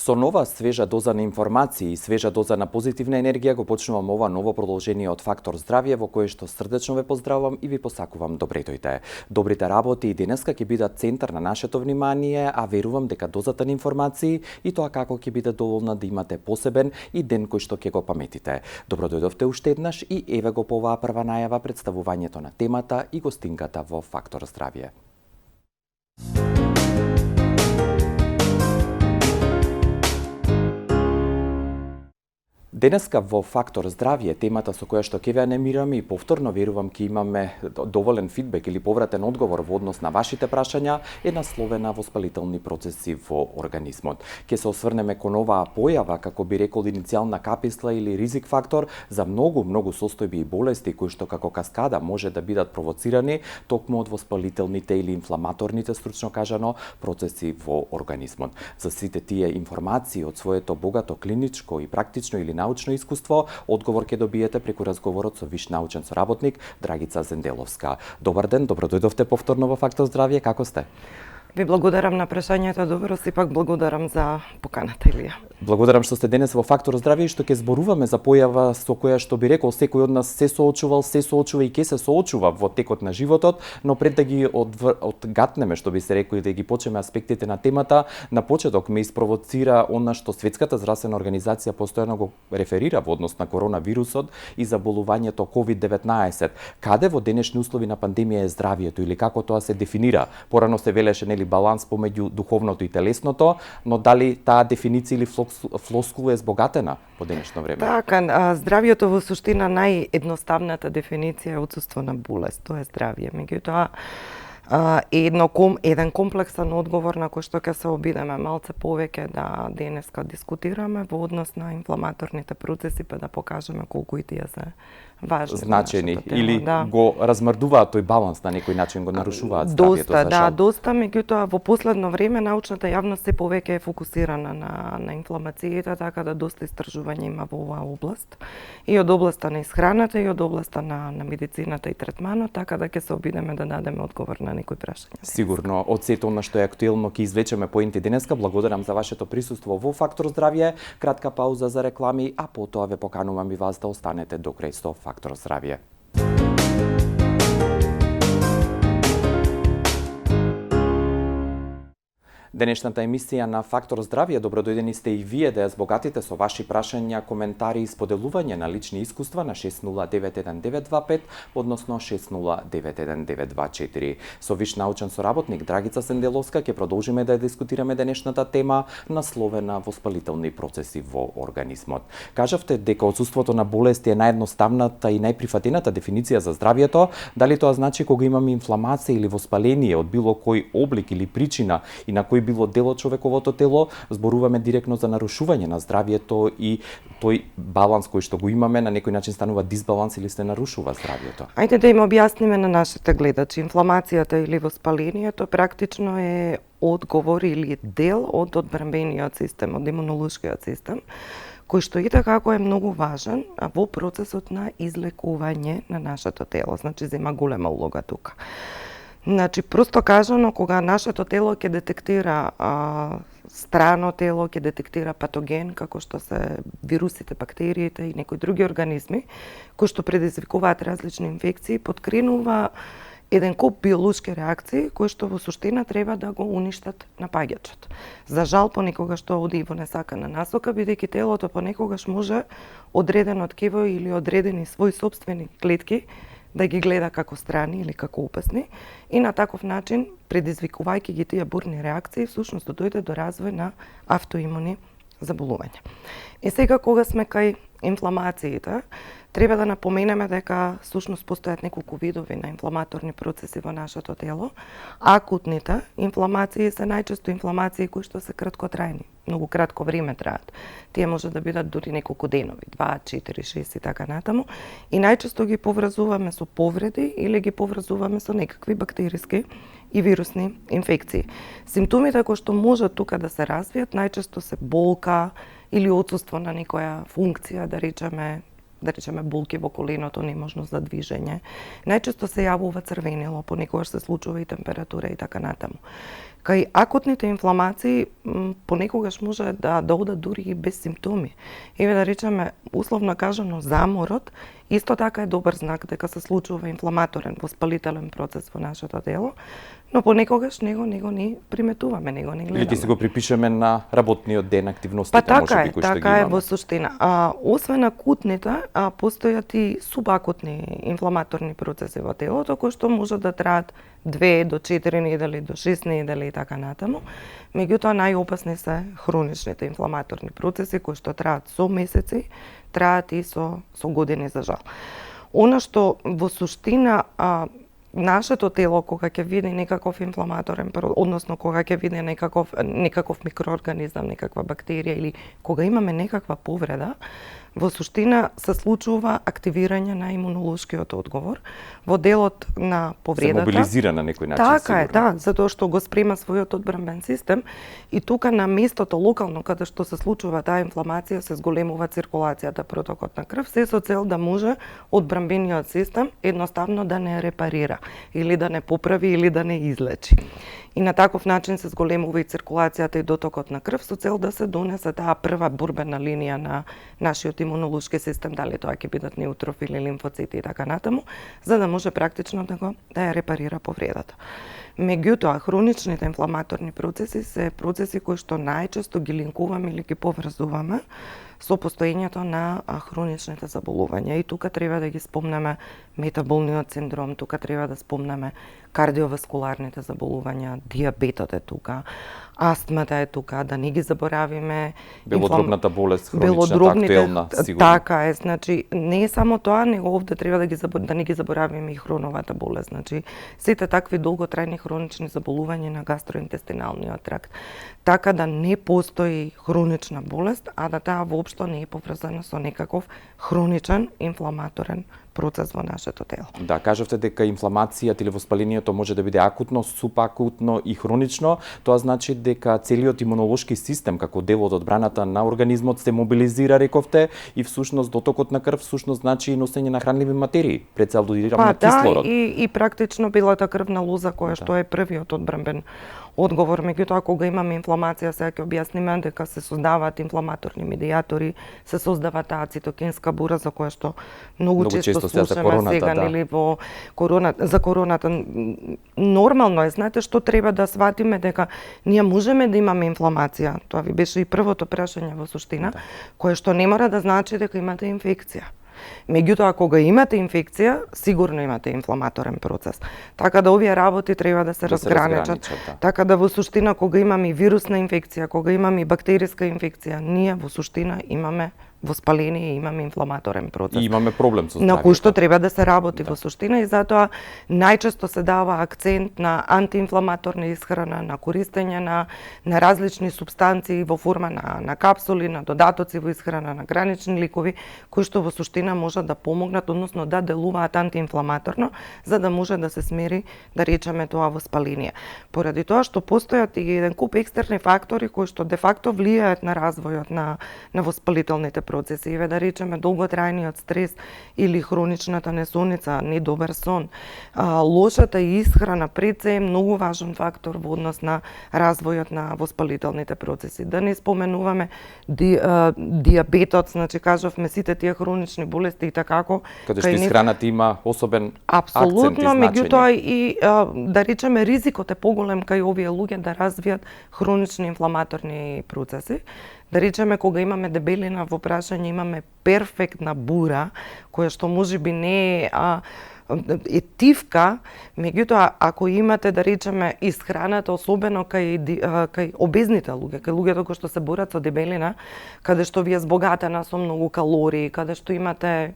Со нова свежа доза на информации и свежа доза на позитивна енергија го почнувам ова ново продолжение од Фактор здравје, во кое што срдечно ве поздравувам и ви посакувам добре дојде. Добрите работи и денеска ќе бидат центар на нашето внимание, а верувам дека дозата на информации и тоа како ќе биде доволна да имате посебен и ден кој што ќе го паметите. Добро дојдовте уште еднаш и еве го по оваа прва најава представувањето на темата и гостинката во Фактор здравје. Денеска во Фактор здравје, темата со која што ќе ве анимираме и повторно верувам ќе имаме доволен фидбек или повратен одговор во однос на вашите прашања, е насловена воспалителни процеси во организмот. Ќе се осврнеме кон оваа појава, како би рекол иницијална каписла или ризик фактор за многу состојби и болести кои што како каскада може да бидат провоцирани токму од воспалителните или инфламаторните, стручно кажано, процеси во организмот. За сите тие информации од своето богато клиничко и практично или научно искуство, одговор ќе добиете преку разговорот со виш научен соработник Драгица Зенделовска. Добар ден, добро дојдовте повторно во Фактор здравје, како сте? Ви благодарам на прашањето, добро, сепак благодарам за поканата, Илија. Благодарам што сте денес во Фактор здравје и што ќе зборуваме за појава со која што би рекол секој од нас се соочува и ќе се соочува во текот на животот, но пред да ги одгатнеме, што би се рекол, и да ги почнеме аспектите на темата, на почеток ме испровоцира она што Светската здравствена организација постојано го реферира во однос на коронавирусот и заболувањето COVID-19. Каде во денешни услови на пандемија е здравието или како тоа се дефинира? Порано се велеше баланс помеѓу духовното и телесното, но дали таа дефиниција или флоскула е збогатена по денешно време? Така, здравието во суштина наједноставната дефиниција е отсуство на болест, тоа е здравје. Меѓутоа, еден комплексен одговор на кој што ќе се обидеме малце повеќе да денеска дискутираме во однос на инфламаторните процеси, па да покажеме колку и тие се важни, значени или го размрдуваат тој баланс на некој начин, го нарушуваат здравието. Доста, меѓутоа во последно време научната јавност се повеќе е фокусирана на инфламациите, така да доста истражување има во оваа област и од областа на исхраната и од областа на медицината и третманот, така да ќе се обидеме да дадеме одговор на некои прашања. Сигурно, од сето она што е актуелно ќе извлечеме поенти денеска. Благодарам за вашето присуство во Фактор здравје. Кратка пауза за реклами, а потоа ве поканувам и вас да останете до крај со Фактор здравје. Денешната емисија на Фактор здравје, добродојдени сте и вие да ја збогатите со ваши прашања, коментари и споделување на лични искуства на 6091-925, односно 6091-924. Со виш научен соработник Драгица Сенделовска ќе продолжиме да ја дискутираме денешната тема насловена воспалителни процеси во организмот. Кажавте дека отсуството на болести е наједноставната и најприфатената дефиниција за здравието. Дали тоа значи кога имаме инфламација или воспаление од било кој облик или причина и на кој било дел од човековото тело, зборуваме директно за нарушување на здравието и тој баланс кој што го имаме на некој начин станува дисбаланс или се нарушува здравието? Ајде да им објасниме на нашите гледачи. Инфламацијата или воспалението практично е одговор или дел од одбранбениот систем, од имунолошкиот систем, кој што и како е многу важен во процесот на излекување на нашето тело. Значи, зема голема улога тука. Значи, просто кажано, кога нашето тело ќе детектира страно тело, ќе детектира патоген, како што се вирусите, бактериите и некои други организми, кои што предизвикуваат различни инфекции, подкренува еден куп биолошки реакции, кои што во суштина треба да го уништат напаѓачот. За жал, понекогаш тоа оди и во несакана насока, бидејќи телото понекогаш може одредено ткиво или одредени своји сопствени клетки да ги гледа како страни или како опасни и на таков начин, предизвикувајќи ги тие бурни реакции, всушност дојде до развој на автоимуни заболувања. И сега кога сме кај инфламациите, треба да напоменеме дека всушност постојат неколку видови на инфламаторни процеси во нашето тело. Акутните инфламации се најчесто инфламации кои што се краткотрајни, многу кратко време траат. Тие може да бидат дури неколку денови, 2, 4, 6 и така натаму. И најчесто ги поврзуваме со повреди или ги поврзуваме со некакви бактериски и вирусни инфекции. Симптомите кои што можат тука да се развијат најчесто се болка или отсуство на некоја функција, да речеме болки во коленото, неможност за движење. Најчесто се јавува црвенило, понекогаш се случува и температура и така натаму. Кај акутните инфламации понекогаш може да одат дури и без симптоми. Еве да речеме, условно кажано, заморот исто така е добар знак дека се случува инфламаторен, воспалителен процес во нашето тело, но понекогаш него не приметуваме, него не гледаме. Или ќе си го припишеме на работниот ден, активностите, Па така можеби, е, кои што ги така е имаме. во суштина. Освен акутните, постојат и субакутни инфламаторни процеси во телото, кои што може да траат 2 до 4 недели, до 6 недели и така натаму. Меѓутоа, најопасни се хроничните инфламаторни процеси, кои што траат со месеци, траат и со години, за жал. Она што во суштина нашето тело кога ќе види некаков инфламаторен, односно кога ќе види некаков микроорганизам, некаква бактерија или кога имаме некаква повреда, во суштина се случува активирање на имунолошкиот одговор во делот на повредата. Се мобилизира на некој начин, така сигурно. е, да, затоа што го спрема својот одбранбен систем и тука на местото локално каде што се случува таа инфламација се зголемува циркулацијата, протокот на крв, се со цел да може одбранбениот систем едноставно да не репарира или да не поправи или да не излечи. И на таков начин се зголемува и циркулацијата и дотокот на крв со цел да се донесе таа прва борбена линија на нашиот имунолошки систем, дали тоа ќе бидат неутрофили, лимфоцити и така натаму, за да може практично да ја репарира повредата. Меѓутоа, хроничните инфламаторни процеси се процеси кои што најчесто ги линкуваме или ги поврзуваме со постоењето на хроничните заболувања. И тука треба да ги спомнеме метаболниот синдром, тука треба да спомнеме кардиоваскуларните заболувања, дијабетот е тука, астмата е тука, да не ги заборавиме Белодробната болест, хроничната, актуелна, сигурно. Така е, значи не е само тоа, него овде треба да не ги заборавиме и хроновата болест, значи сите такви долготрајни хронични заболувања на гастроинтестиналниот тракт. Така да не постои хронична болест, а да таа воопшто не е поврзана со некаков хроничен инфламаторен процес во нашето тело. Да, кажавте дека инфламацијата или воспалението може да биде акутно, субакутно и хронично. Тоа значи дека целиот имунолошки систем како дел од одбраната на организмот се мобилизира, рековте, и всушност дотокот на крв всушност значи и носење на хранливи материи, пред се алудирам на кислород. Да, и практично билата крвна лоза која што е првиот одбранбен одговор. Меѓутоа, кога имаме инфламација, сега ќе објасниме дека се создаваат инфламаторни медијатори, се создава таа цитокинска бура за која што многу често слушаме сега, нели, во за короната. Нормално е, знаете што треба да сватиме дека ние можеме да имаме инфламација. Тоа ви беше и првото прашање во суштина, кое што не мора да значи дека имате инфекција. Меѓутоа, кога имате инфекција, сигурно имате инфламаторен процес. Така да овие работи треба да се разграничат. Така да во суштина, кога имаме и вирусна инфекција, кога имаме и бактериска инфекција, ние во суштина имаме воспаление и имаме инфламаторен процес. И имаме проблем со здравјето. На кој што треба да се работи во суштина, и затоа најчесто се дава акцент на антиинфламаторна исхрана, на користење на различни супстанции во форма на капсули, на додатоци во исхрана, на гранични ликови, кои што во суштина можат да помогнат, односно да делуваат антиинфламаторно, за да може да се смери, да речеме, тоа воспаление. Поради тоа што постојат и еден куп екстерни фактори кои што де факто влијаат на развојот на воспалителните процеси, еве да речеме долготрајниот стрес или хроничната несоница, недобар сон. Лошата исхрана пред се е многу важен фактор во однос на развојот на воспалителните процеси. Да не споменуваме дијабетот, значи кажавме сите тие хронични болести и така како каде што исхраната има особен апсолутно, акцент и значење. меѓутоа и да речеме ризикот е поголем кај овие луѓе да развијат хронични инфламаторни процеси. Да речеме, кога имаме дебелина во прашање, имаме перфектна бура, која што можеби не е тивка, меѓутоа ако имате, да речеме, исхраната, особено кај обезните луѓе, кај луѓето кои што се борат со дебелина, каде што ви е збогатена со многу калории, каде што имате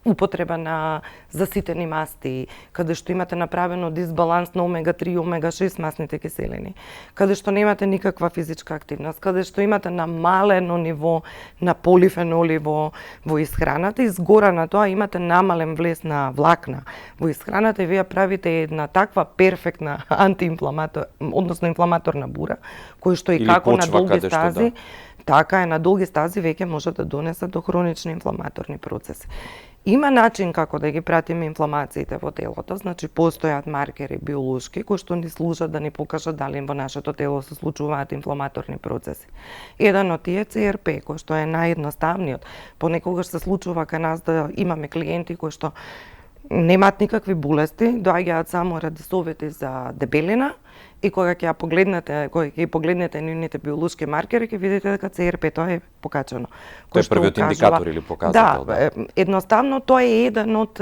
употреба на заситени масти, каде што имате направено дисбаланс на омега-3 и омега-6 масните киселини, каде што немате никаква физичка активност, каде што имате намалено ниво на полифеноли во исхраната, и згора на тоа имате намален влез на влакна во исхраната, и вие правите една таква перфектна антиинфламатор, односно инфламаторна бура, кој што и како на долги стази така е на долги стази веќе може да донесе до хронични инфламаторни процеси. Има начин како да ги пратиме инфламациите во телото, значи постојат маркери биолошки кои што ни служат да ни покажат дали во нашето тело се случуваат инфламаторни процеси. Еден од тие е CRP, кој што е наједноставниот. Понекогаш се случува кај нас да имаме клиенти кои што немаат никакви болести, доаѓаат само ради совети за дебелина и кога ќе ја погледнете нивните биолошки маркери, ќе видите дека CRP-то е покачено. Тој е првиот индикатор или показател, да? Едноставно тој е еден од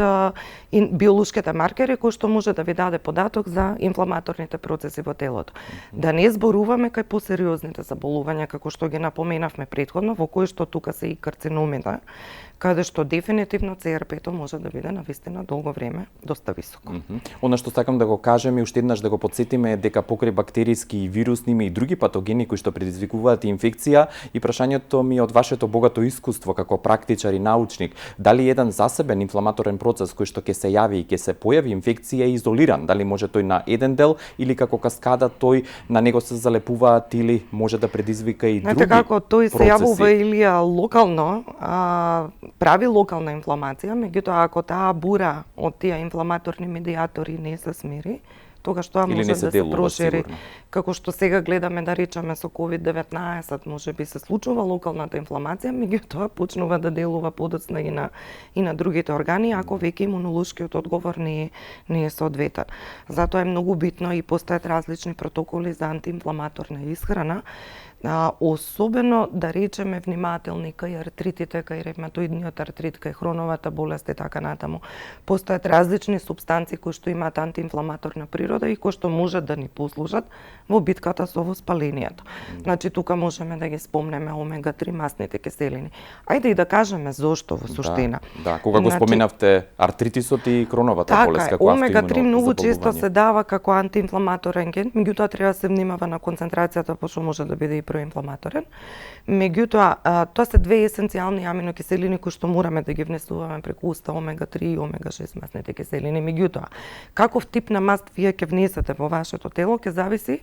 биолошките маркери кој што може да ви даде податок за инфламаторните процеси во телото. Да не зборуваме кај посериозните заболувања како што ги напоменавме претходно, во кои што тука се и карциномите, каде што дефинитивно CRP-то може да биде навистина долго време доста високо. Она што сакам да го кажем и уште еднаш да го потсетиме е дека покрај бактериски и вирусни има и други патогени кои што предизвикуваат инфекција и прашањето ми од вашето богато искуство како практичар и научник, дали еден засебен инфламаторен процес кој што ќе се јави и ќе се појави инфекција е изолиран, дали може тој на еден дел или како каскада тој на него се залепуваат или може да предизвика и други процеси. Како тој се јавува или локално, прави локална инфламација, меѓутоа ако таа бура од тие инфламаторни медиатори не се смири, тогаш тоа може да се прошири. Како што сега гледаме да речеме со COVID-19, може би се случува локалната инфламација, меѓутоа почнува да делува подоцна и на другите органи, ако веќе имунолошкиот одговор не е соодветен. Затоа е многу битно и постојат различни протоколи за антиинфламаторна исхрана, особено да речеме внимателни кај артритите, кај ревматоидниот артрит, кај хроновата болест и така натаму. Постојат различни супстанции кои што имаат антиинфламаторна природа и кои што можат да ни послужат во битката со воспалението. Значи тука можеме да ги спомнеме омега-3 масните киселини. Ајде и да кажеме зошто во суштина. Да, кога го споменавте артритисот и хроновата болест како автоимуно омега-3 многу често се дава како антиинфламаторен ген, меѓутоа треба да се внимава на концентрацијата, пошто може да биде и проинфламаторен. Меѓутоа, тоа се две есенцијални аминокиселини кои што мораме да ги внесуваме преку уста, омега-3 и омега-6 масните киселини. Меѓутоа, каков тип на маст вие ќе внесете во вашето тело, ќе зависи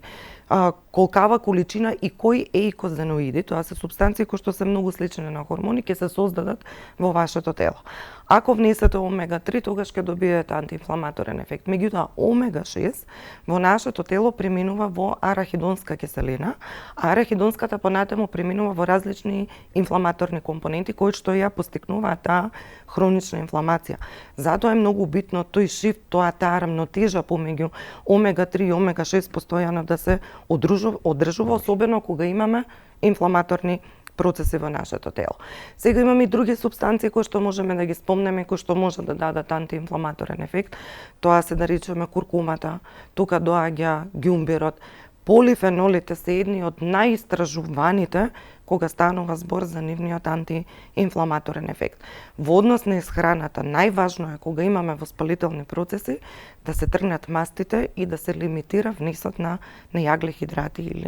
колкава количина и кои еикозеноиди, тоа се супстанции кои што се многу слични на хормони, ќе се создадат во вашето тело. Ако внесете омега-3, тогаш ќе добиете антиинфламаторен ефект. Меѓутоа, омега-6 во нашето тело преминува во арахидонска киселина, а арахидонската понатаму преминува во различни инфламаторни компоненти кои што ја постигнуваат таа хронична инфламација. Затоа е многу битно тој шифт, таа рамнотежа помеѓу омега-3 и омега-6 постојано да се одржува, особено кога имаме инфламаторни процеси во нашето тело. Сега имаме и други супстанции кои што можеме да ги спомнеме, кои што може да дадат антиинфламаторен ефект. Тоа се да речеме куркумата, тука доаѓа ѓумбирот. Полифенолите се едни од најистражуваните кога станува збор за нивниот антиинфламаторен ефект. Во однос на исхраната, најважно е кога имаме воспалителни процеси да се тргнат мастите и да се лимитира внесот на јагле хидрати или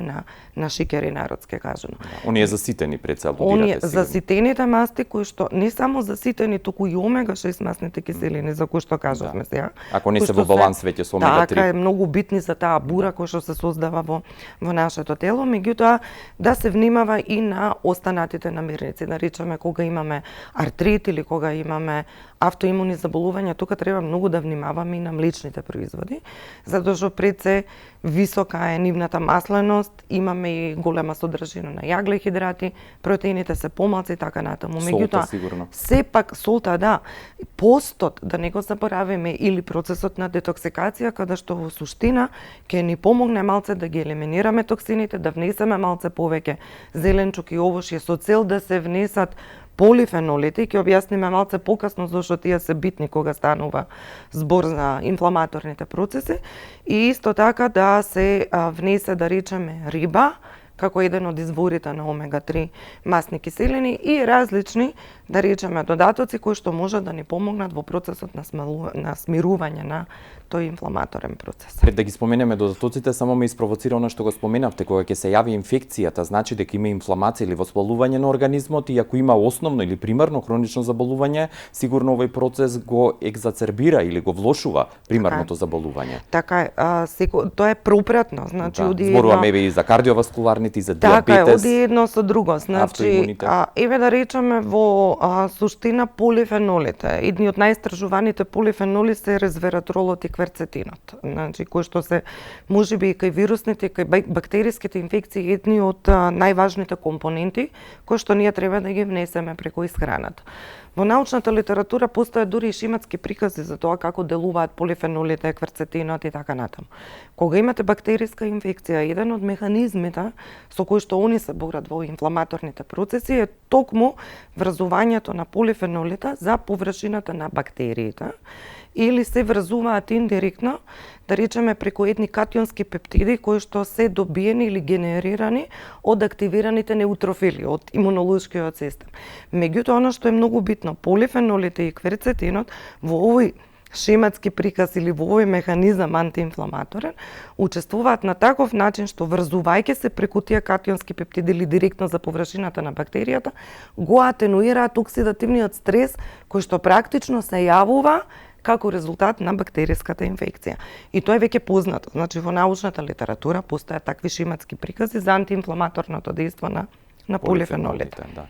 на шикери, народски кажано. Оние заситени прецелудирате Оние заситените масти кои што не само заситени, туку и омега-6 масните киселини за кои што кажавме сега. Ако не се во баланс веќе со омега-3. Така е многу битни за таа бура која што се создава во нашето тело, меѓутоа да се внимава и на останатите намирници, да речеме кога имаме артрит или кога имаме автоимуни заболувања, тука треба многу да внимаваме и на млечните производи, затоа што пред се висока е нивната масленост, имаме и голема содржина на јагле хидрати, протеините се помалци и така натаму. Меѓутоа, сигурно. Сепак солта, да, постот, да не го заборавиме, или процесот на детоксикација, каде што во суштина ќе ни помогне малце да ги елиминираме токсините, да внесеме малце повеќе зеленчук и овошје со цел да се внесат полифенолите, ќе објасниме малце покасно зашто тие се битни кога станува збор за инфламаторните процеси, и исто така да се внесе, да речеме, риба како еден од изворите на омега-3 масни киселини и различни да речеме, додатоци кои што може да ни помогнат во процесот на смирување на тој инфламаторен процес. Пред да ги споменеме додатоците, само ме испровоцира она што го споменавте, кога ќе се јави инфекцијата, значи дека има инфламација или воспалување на организмот, и ако има основно или примарно хронично заболување, сигурно овој процес го екзацербира или го влошува примарното заболување. Така е, тоа е пропратно, значи оди зборуваме и за кардиоваскуларните, и за диабетес. Така е, оди едно со друго, значи еве да речеме во суштина полифенолите, едни од најистражуваните полифеноли се резвератролот и кверцетинот, значи кои што се можеби и кај вирусните и кај бактериските инфекции едни од најважните компоненти кои што ние треба да ги внесеме преку исхраната. Во научната литература постојат дури и шематски прикази за тоа како делуваат полифенолите, кверцетинот и така натаму. Кога имате бактериска инфекција, еден од механизмите со кои што они се борат во инфламаторните процеси е токму врзувањето на полифенолите за површината на бактериите, или се врзуваат индиректно, да речеме преку едни катионски пептиди кои што се добиени или генерирани од активираните неутрофили, од имунолошкиот систем. Меѓутоа, оно што е многу битно, полифенолите и кверцетинот во овој шематски приказ или во овој механизам антиинфламаторен учествуваат на таков начин што врзувајќи се преку тие катионски пептиди или директно за површината на бактеријата, го атенуираат оксидативниот стрес кој што практично се јавува како резултат на бактериската инфекција. И тоа е веќе познато. Значи во научната литература постојат такви шематски прикази за антиинфламаторното дејство на полифенолите. Да.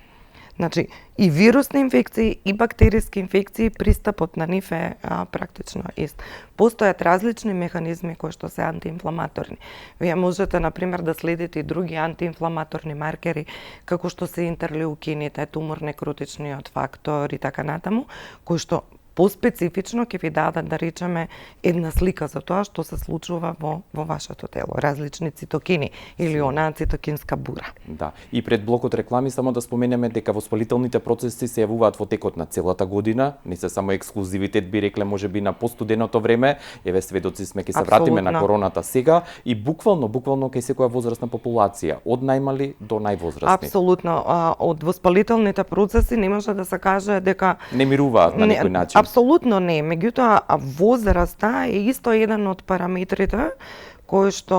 Значи и вирусни инфекции и бактериски инфекции пристапот на нив е практично ист. Постојат различни механизми кои што се антиинфламаторни. Вие можете на пример да следите и други антиинфламаторни маркери како што се интерлеукините, тумор некротичниот фактор и така натаму, кои што поспецифично ќе ви дадат, да речеме, една слика за тоа што се случува во вашето тело, различни цитокини или онаа цитокинска бура. Да, и пред блокот реклами само да споменеме дека воспалителните процеси се јавуваат во текот на целата година, не се само ексклузивитет, би рекле можеби на постуденото време, еве сведоци сме ќе се вратиме на короната сега, и буквално кај секоја возрастна популација, од најмали до највозрастни. Апсолутно, од воспалителните процеси не може да се каже дека не мируваат на некој начин. Апсолутно не, меѓутоа возраста е исто еден од параметрите кој што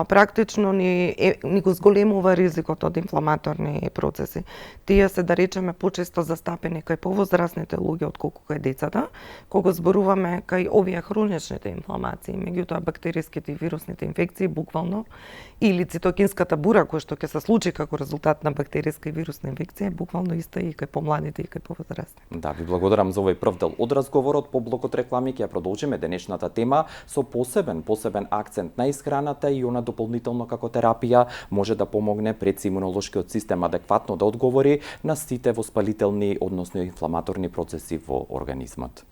практично ни го зголемува ризикот од инфламаторни процеси. Тие се, да речеме, почесто застапени кај повозрастните луѓе отколку кај децата, кога зборуваме кај овие хроничните инфламации, меѓутоа бактериските и вирусните инфекции буквално, или цитокинската бура која што ќе се случи како резултат на бактериска и вирусна инфекција, буквално иста и кај помладите и кај повозрастни. Да, ви благодарам за овој прв дел од разговорот. По блокот реклами ќе ја продолжиме денешната тема со посебен акцент на исхраната, и она дополнително како терапија може да помогне пред имунолошкиот систем адекватно да одговори на сите воспалителни, односно инфламаторни процеси во организмот.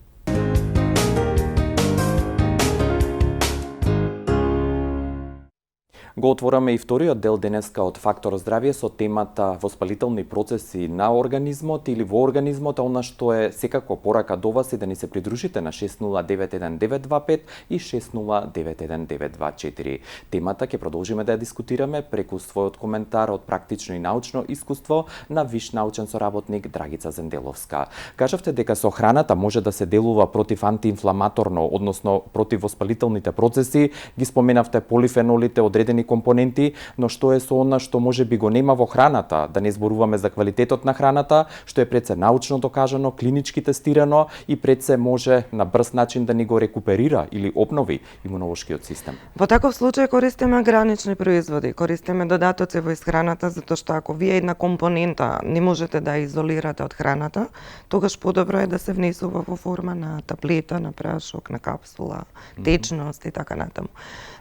Го отвораме и вториот дел денеска од Фактор здравје со темата воспалителни процеси на организмот или во организмот, а она што е секако порака до вас е да ни се придружите на 6091-925 и 6091-924. Темата ќе продолжиме да ја дискутираме преку својот коментар од практично и научно искуство на виш научен соработник Драгица Зенделовска. Кажавте дека со храната може да се делува против антиинфламаторно, односно против воспалителните процеси, ги споменавте полифенолите, одредени компоненти, но што е со она што може би го нема во храната, да не зборуваме за квалитетот на храната, што е пред се научно докажано, клинички тестирано и пред се може на брз начин да ни го рекуперира или обнови имунолошкиот систем. Во таков случај користиме гранични производи, користиме додатоци во исхраната, затоа што ако вие една компонента не можете да ја изолирате од храната, тогаш подобро е да се внесува во форма на таблета, на прашок, на капсула, течност и така натаму.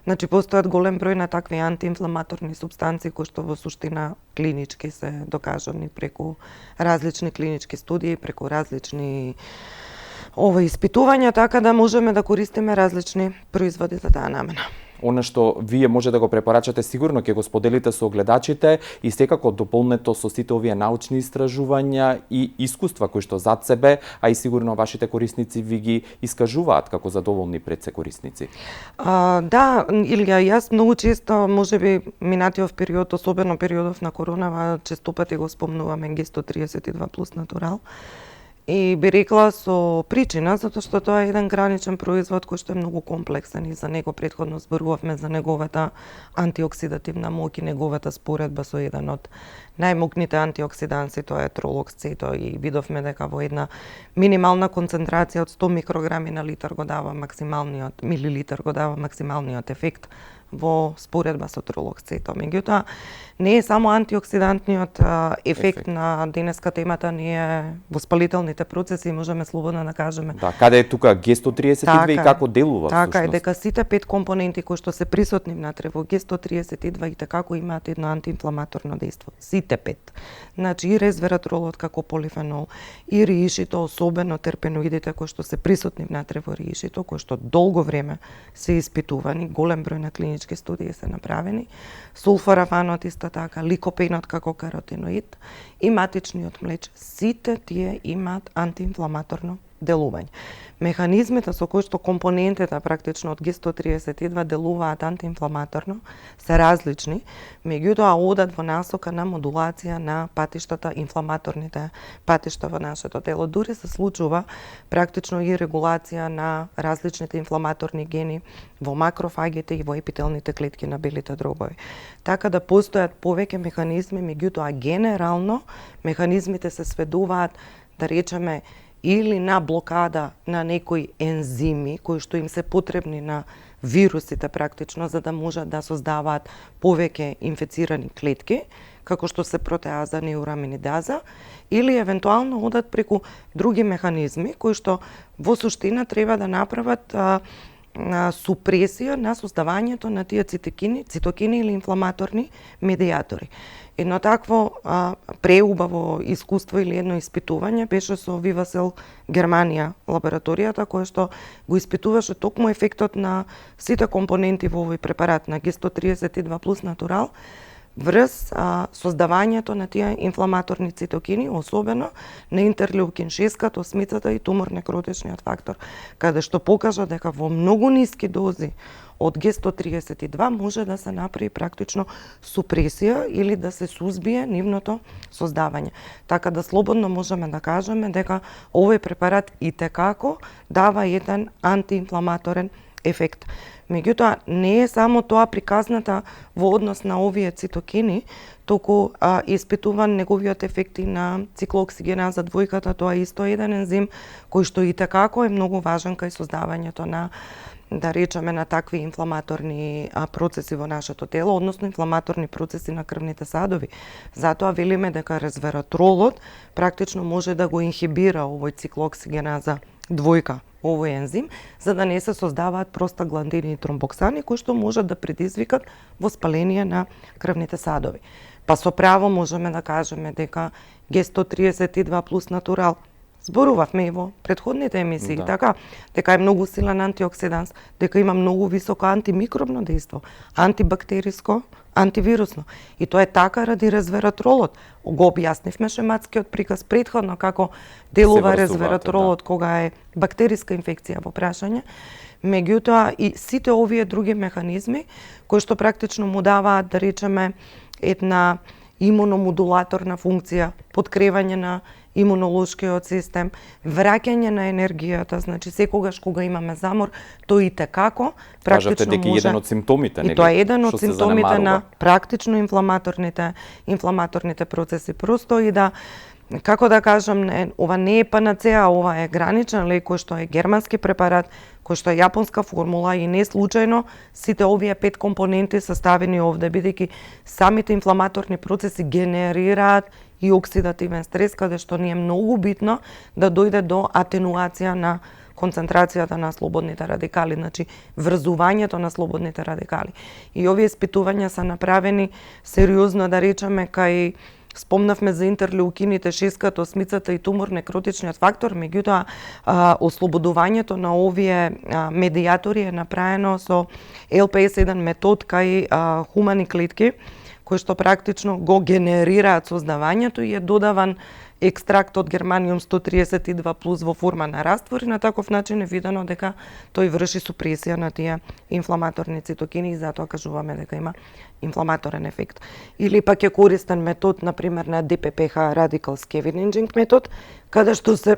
Значи, постојат голем број на такви антиинфламаторни супстанции кои што во суштина клинички се докажани преку различни клинички студии, преку различни испитувања, така да можеме да користиме различни производи за таа намена. она што вие може да го препорачате, сигурно ќе го споделите со огледачите и секако дополнето со сите овие научни истражувања и искуства кои што зад себе, а и сигурно вашите корисници ви ги искажуваат како задоволни пред се корисници. Да, Илија, јас многу често, можеби минатиот период, особено периодов на корона, често пати го спомнуваме Г132 плюс натурал. И би рекла со причина, затоа што тоа е еден граничен производ кој што е многу комплексен и за него претходно зборувавме за неговата антиоксидативна моќ и неговата споредба со еден од најмогните антиоксиданси, тоа е тролоксцето, и видовме дека во една минимална концентрација од 100 микрограми на литар го дава максималниот милилитар го дава максималниот ефект во споредба со тролоксцето. Меѓутоа, не е само антиоксидантниот ефект на денеска темата, не е воспалителните процеси, можеме слободно да кажеме. Да, каде е тука Г132 и како делува така всушност? Така е, дека сите 5 компоненти кои што се присутни внатре во Г132 и како имаат едно антиинфламаторно дејство. Сите 5. Значи и резвератролот како полифенол, и риишито, особено терпеноидите кои што се присутни внатре во риишито, кои што долго време се испитувани, голем број на клинички студии се направени, сулфорафанот исто така, ликопенот како каротиноид и матичниот млеч, сите тие имаат антиинфламаторно делување. Механизмите со кои што компонентите практично од Г132 делуваат антиинфламаторно се различни, меѓутоа одат во насока на модулација на патиштата, инфламаторните патишта во нашето тело. Дури се случува практично и регулација на различните инфламаторни гени во макрофагите и во епителните клетки на белите дробови. Така да постојат повеќе механизми, меѓутоа генерално механизмите се сведуваат, да речеме, или на блокада на некои ензими кои што им се потребни на вирусите практично за да можат да создаваат повеќе инфицирани клетки, како што се протеаза, неураминидаза, или евентуално одат преку други механизми кои што во суштина треба да направат супресија на создавањето на тие цитокини или инфламаторни медијатори. Едно такво преубаво искуство или едно испитување беше со Vivacell Германија лабораторијата, која што го испитуваше токму ефектот на сите компоненти во овој препарат на Г132 плюс натурал врз создавањето на тие инфламаторни цитокини, особено на интерлеукин 6, осмицата и тумор некротичниот фактор, каде што покажа дека во многу ниски дози од Г132 може да се направи практично супресија или да се сузбие нивното создавање. Така да слободно можеме да кажеме дека овој препарат итекако дава еден антиинфламаторен ефект. Меѓутоа, не е само тоа приказната во однос на овие цитокини, туку испитуван неговиот ефект и на циклооксигеназа двојката, тоа е исто еден ензим кој што итекако е многу важен кај создавањето на, да речеме, на такви инфламаторни процеси во нашето тело, односно инфламаторни процеси на крвните садови. Затоа велиме дека резвератролот практично може да го инхибира овој циклооксигеназа двојка, овој ензим, за да не се создаваат простагландини и тромбоксани кои што можат да предизвикат воспаление на крвните садови. Па со право можеме да кажеме дека Г132 плюс натурал, зборувавме и во претходните емисии, така, дека е многу силен антиоксиданс, дека има многу високо антимикробно дејство, антибактериско, антивирусно. И тоа е така ради резвератролот. Го објаснивме шематскиот приказ претходно како делува резвератролот кога е бактериска инфекција во прашање. Меѓутоа и сите овие други механизми кои што практично му даваат, да речеме, една имуномодулаторна функција, подкревање на имунолошкиот систем, враќање на енергијата, значи секогаш кога имаме замор, тој итекако практично дека може. еден од симптомите, и тоа е еден од симптомите на практично инфламаторните процеси. Просто и да, како да кажам, ова не е панацеа, ова е граничен лек кој што е германски препарат, кој што е јапонска формула и не случајно сите овие 5 компоненти се ставени овде, бидејќи самите инфламаторни процеси генерираат и оксидативен стрес, каде што ни е многу битно да дојде до атенуација на концентрацијата на слободните радикали, значи врзувањето на слободните радикали. И овие испитувања се направени сериозно, да речеме, кај спомнавме за интерлеукините, шеската, осмицата и тумор, некротичниот фактор, меѓутоа ослободувањето на овие медијатори е направено со LPS1 метод кај хумани клетки, кои што практично го генерираат создавањето и е додаван екстракт од германиум 132 плюс во форма на раствор и на таков начин е видено дека тој врши супресија на тие инфламаторни цитокини и затоа кажуваме дека има инфламаторен ефект. Или пак е користен метод, например, на ДППХ, Radical Scavenging метод, каде што се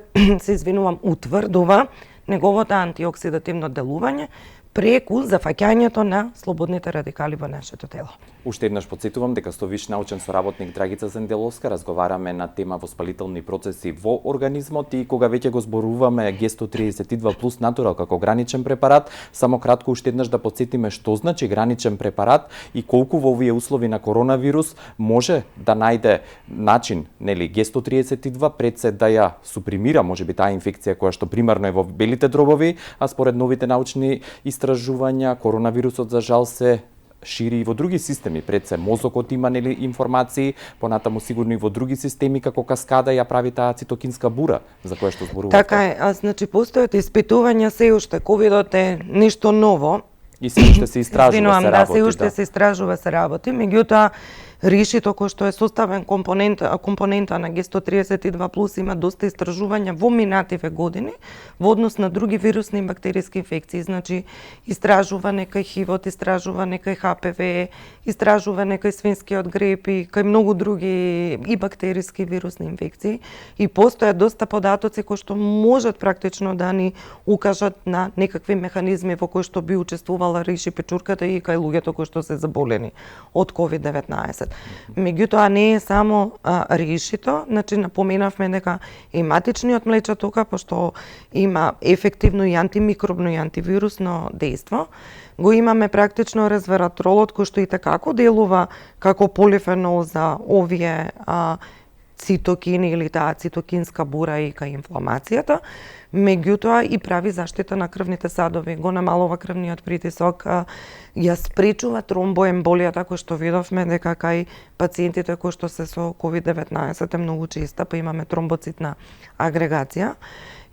извинувам, утврдува неговото антиоксидативно делување преку зафаќањето на слободните радикали во нашето тело. Уште еднаш потсетувам дека со виш научен соработник Драгица Зенделовска разговараме на тема воспалителни процеси во организмот и кога веќе го зборуваме Г132 плюс натурал како граничен препарат, само кратко уште еднаш да потсетиме што значи граничен препарат и колку во овие услови на коронавирус може да најде начин, нели, Г132 пред се да ја супримира можеби таа инфекција која што примарно е во белите дробови, а според новите научни истражувања коронавирусот за жал се шири и во други системи, пред се мозокот има, нели, информации, понатаму сигурно и во други системи како каскада ја прави таа цитокинска бура за која што зборувате. Така е, значи постојат испитувања, се уште ковидот е ништо ново. И се уште се истражува, се работи. Се уште се истражува, се работи, меѓутоа ришито кој што е составен компонента на Г132 плюс има доста истражувања во минативе години во однос на други вирусни и бактериски инфекции, значи истражуване кај хивот, истражуване кај ХПВ, истражуване кај свинскиот грип и кај многу други и бактериски вирусни инфекции и постојат доста податоци кои што можат практично да ни укажат на некакви механизми во кои што би учествувала риши печурката и кај луѓето кои што се заболени од COVID-19. Меѓутоа не е само ришито, значи напоменавме дека и матичниот млечатока, пошто има ефективно и антимикробно и антивирусно дејство, го имаме практично резвератролот кој што и такако делува како полифенол за овие цитокини или таа цитокинска бура и кај инфламацијата, меѓутоа и прави заштита на крвните садови, го намалува крвниот притисок, ја спречува тромбоемболијата кој што видовме дека кај пациентите кои што се со COVID-19 е многу честа, па имаме тромбоцитна агрегација.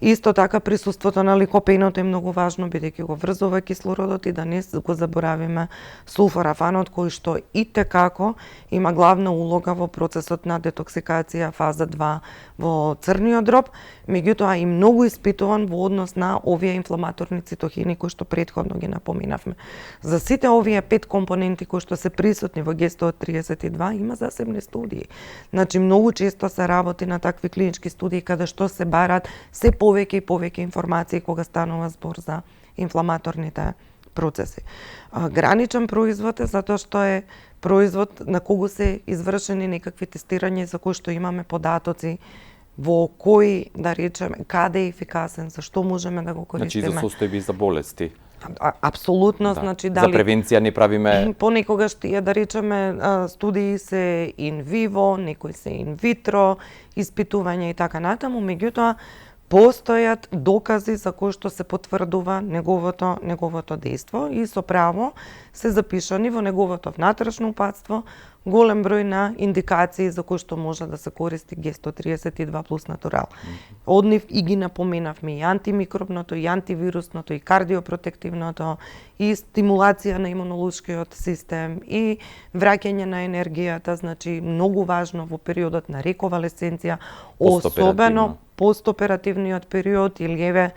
Исто така присуството на ликопеното е многу важно бидејќи го врзува кислородот и да не го заборавиме сулфорафанот кој што и текако има главна улога во процесот на детоксикација фаза 2 во црниот дроб, меѓутоа и многу испитуван во однос на овие инфламаторни цитохини кои што претходно ги напоменавме. За сите овие 5 компоненти кои што се присутни во Г132 има засебни студии. Значи многу често се работи на такви клинички студии каде што се барат се повеќе и повеќе информации кога станува збор за инфламаторните процеси. Граничен производ е затоа што е производ на кого се извршени некакви тестирања за кои што имаме податоци во кој, да речеме, каде е ефикасен, за што можеме да го користиме. Значи за состојби за болести. Апсолутно, значи дали за превенција не правиме понекогаш тие, да речеме, студии се ин виво, некои се ин витро, испитувања и така натаму, меѓутоа постојат докази за кои што се потврдува неговото дејство и со право се запишани во неговото внатрешно упатство голем број на индикации за кои што може да се користи Г132 плюс натурал. Од нив и ги напоменавме и антимикробното, и антивирусното, и кардиопротективното, и стимулација на имунолошкиот систем, и враќање на енергијата, значи многу важно во периодот на рековалесценција, особено постоперативниот период или еве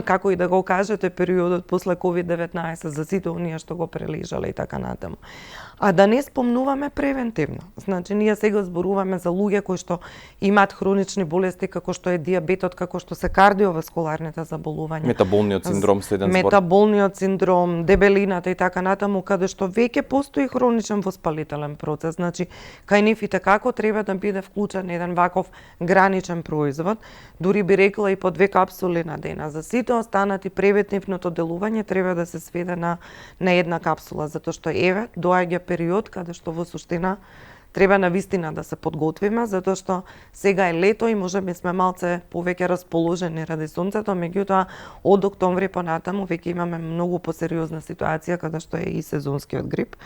како и да го кажете периодот после COVID-19 за сите оние што го прележале и така натаму. А да не спомнуваме превентивно. Значи ние сега зборуваме за луѓе кои што имаат хронични болести како што е дијабетот, како што се кардиоваскуларните заболувања. Метаболниот синдром со еден збор. Метаболниот синдром, дебелината и така натаму, каде што веќе постои хроничен воспалителен процес. Значи кај нив и како треба да биде вклучен еден ваков граничен производ, дури би рекла и по 2 капсули на ден. За сите останати превентивното делување треба да се сведе на една капсула, затоа што еве доаѓа период каде што во суштина треба навистина да се подготвиме, затоа што сега е лето и можеби сме малце повеќе расположени ради сонцето, меѓутоа од октомври понатаму веќе имаме многу посериозна ситуација каде што е и сезонскиот грип.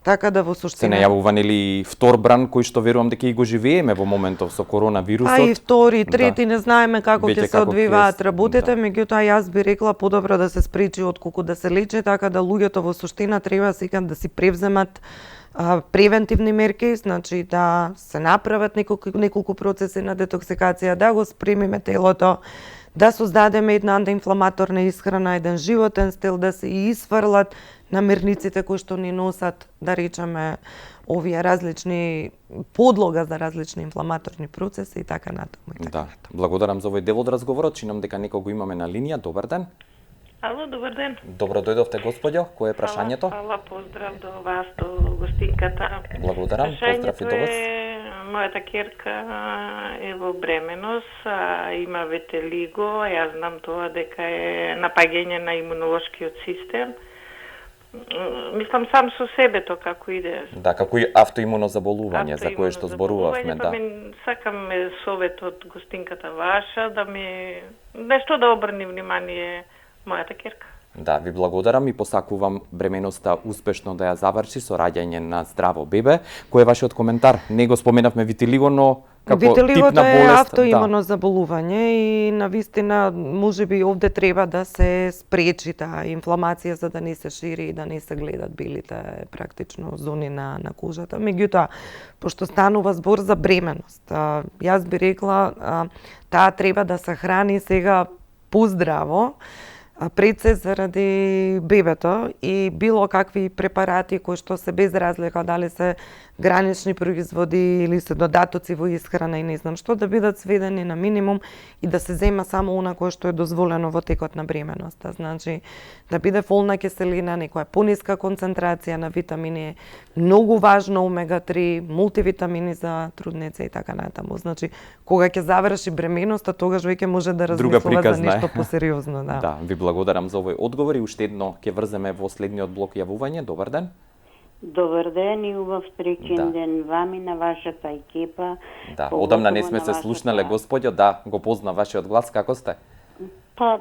Така да во Се суштина најавува нели втор бран кој што верувам дека и го живееме во моментов со коронавирусот. А и втори, трети, не знаеме како Веќе ќе се како одвиваат ќе- работите, да. меѓутоа јас би рекла подобро да се спречи отколку да се лечи, така да луѓето во суштина треба сега да си превземат превентивни мерки, значи да се направат неколку процеси на детоксикација, да го спремиме телото, да создадеме една антиинфламаторна исхрана, еден животен стил, да се и исфрлат намирниците кои што ни носат, да речеме, овие различни подлога за различни инфламаторни процеси и така натаму. Да, благодарам за овој дел од разговорот. Чинам дека некого имаме на линија. Добар ден. Ало, добар ден. Добро дојдовте, господјо. Кое е прашањето? Фала, поздрав до вас, до гостинката. Благодарам, поздрав и до вас. Мојата керка е во бременост, има ветелиго, јас знам тоа дека е напаѓање на имунолошкиот систем. Мислам сам со себе тоа како иде. Да, како и автоимуно заболување за кое што зборувавме, да. Сакам совет од гостинката ваша да ми нешто да обрни внимание мојата керка. Да, ви благодарам и посакувам бременоста успешно да ја заврши со раѓање на здраво бебе. Кој е вашиот коментар? Не го споменавме витилиго, но како тип Витилигото на е болест, автоимуно заболување и навистина можеби овде треба да се спречи таа инфламација за да не се шири и да не се гледат белите практично зони на кожата. Меѓутоа, пошто станува збор за бременост, јас би рекла таа треба да се храни сега поздраво, пред се заради бебето и било какви препарати кои што се без разлика дали се гранични производи или се додатоци во исхрана и не знам што, да бидат сведени на минимум и да се зема само она кое што е дозволено во текот на бременоста. Значи, да биде фолна киселина, некоја пониска концентрација на витамини, многу важно омега-3, мултивитамини за трудница и така натаму. Значи, кога ќе заврши бременоста, тогаш веќе може да размислува за нешто посериозно. Да. Да, ви благодарам за овој одговор и уште едно ќе врземе во следниот блок јавување. Добар ден. Добар ден и убав среќен Да. ден вам и на вашата екипа. Да, Поготово одамна не сме на се вашата- слушнале, господјо. Да, го позна вашиот глас. Како сте? Па,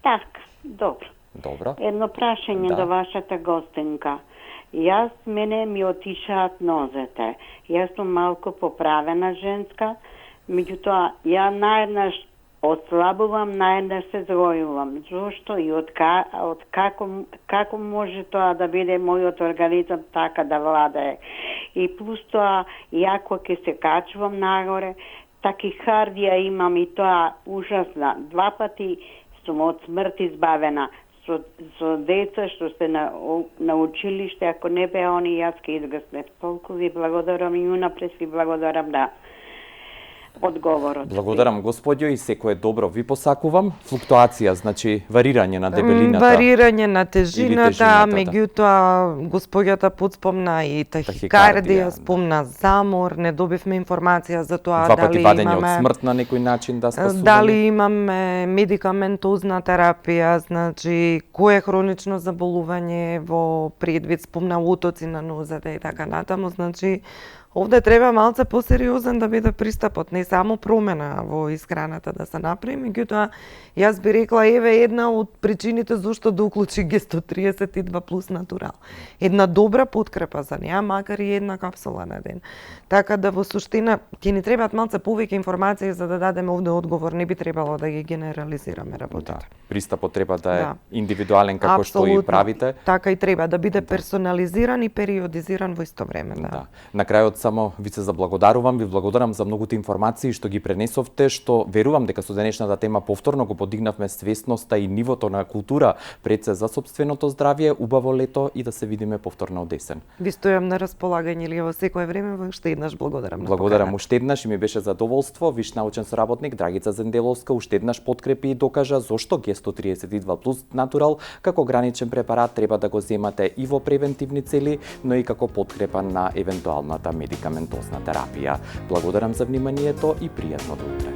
така, добро. Добро. Едно прашање Да. до вашата гостинка. Јас, мене ми отишаат нозете. Јас сум малку поправена женска, меѓутоа, ја наеднаш отслабувам, наеднаш се згојувам. Зошто и како може тоа да биде мојот организам така да владее? И плюс тоа, јако ќе се качувам нагоре, такихардија имам и тоа ужасна. 2 пати сум од смрт избавена. Со деца што сте на училиште, ако не беа они, јас ке изгаснев. Толку ви благодарам и унапред ви благодарам на одговорот. Благодарам, господјо, и секое добро ви посакувам. Флуктуација, значи варирање на дебелината. Варирање на тежината, тежината, да. меѓутоа господјата подспомна и Тахикардија, тахикардија, спомна замор, не добивме информација за тоа 2 пати дали вадење од имаме смрт на некој начин да спасуваме. дали имаме медикаментозна терапија, значи кое хронично заболување во предвид, спомна утоци на нозете и така натаму, значи овде треба малце посериозен да биде пристапот, не само промена во исхраната да се направи, меѓутоа јас би рекла еве една од причините зашто да уклучи Г132 плюс натурал. Една добра подкрепа за неа, макар и една капсула на ден. Така да во суштина ќе ни требаат малце повеќе информации за да дадеме овде одговор, не би требало да ги генерализираме работите. Да, пристапот треба да е Да. индивидуален како што и правите. Така и треба да биде персонализиран и периодизиран во исто време, да. Да. На крајот само ви се заблагодарувам, ви благодарам за многуте информации што ги пренесовте, што верувам дека со денешната тема повторно го подигнавме свесноста и нивото на култура пред се за сопственото здравје, убаво лето и да се видиме повторно од есен. Ви стојам на располагање или во секое време, во уште еднаш благодарам. на Благодарам поканата. уште еднаш и ми беше задоволство. Виш научен соработник Драгица Зенделовска уште еднаш подкрепи и докажа зошто Г132 плюс натурал како граничен препарат треба да го земате и во превентивни цели, но и како подкрепа на евентуалната медикаментозна терапија. Благодарам за вниманието и пријатно до утре.